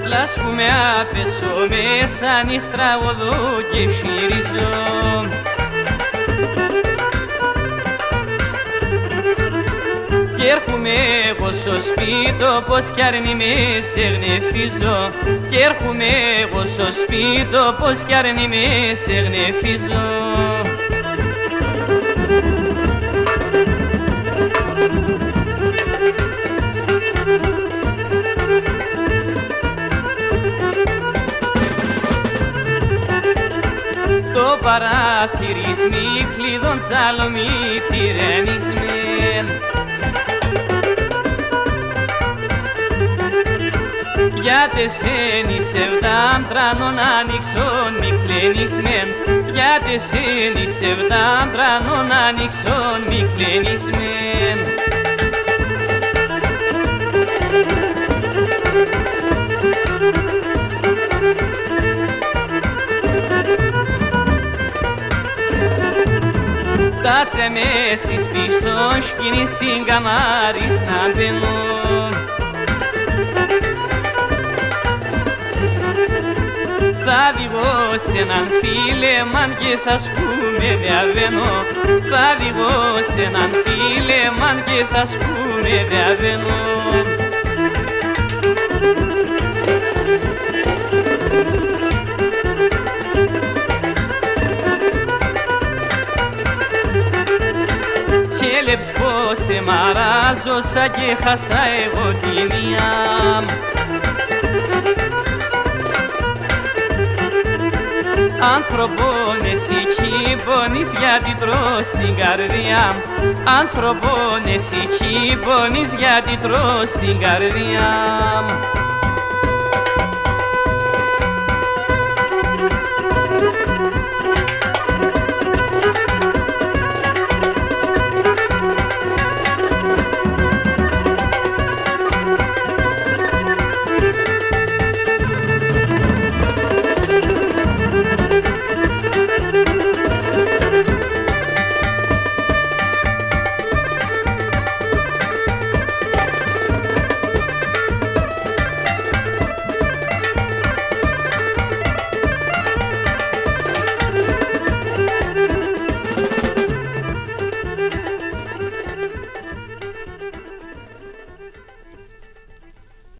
Λάσκουμε άπεσω μέσα νύχτρα οδό και χειρίζω. Κι έρχομαι εγώ στο σπίτι πως κι αρνη με σε γνεφίζω. Κι έρχομαι εγώ στο σπίτι πως κι αρνη με σε γνεφίζω. Το παράθυρις μη κλειδών τσάλο μη τυραννισμέν. Γιατί σένι σε βδάντρανον ανοίξον μη κλενισμέν. Γιατί σένι σε βδάντρανον ανοίξον μη κλενισμέν. Κάτσε με εσείς πίσω σκηνή συγκαμάρις να μπαίνω. Θα διηγώ σ' έναν φίλεμαν και θα σκούμε διαβαίνω. Θα διηγώ σ' έναν φίλεμαν και θα σκούμε διαβαίνω. Κέλεψ πως σε μαράζω σαν και χάσα εγώ την ιάμ. Άνθρωπον εσύ χείπονεις γιατί τρως την καρδιά. Άνθρωπον εσύ χείπονεις γιατί τρως την καρδιά.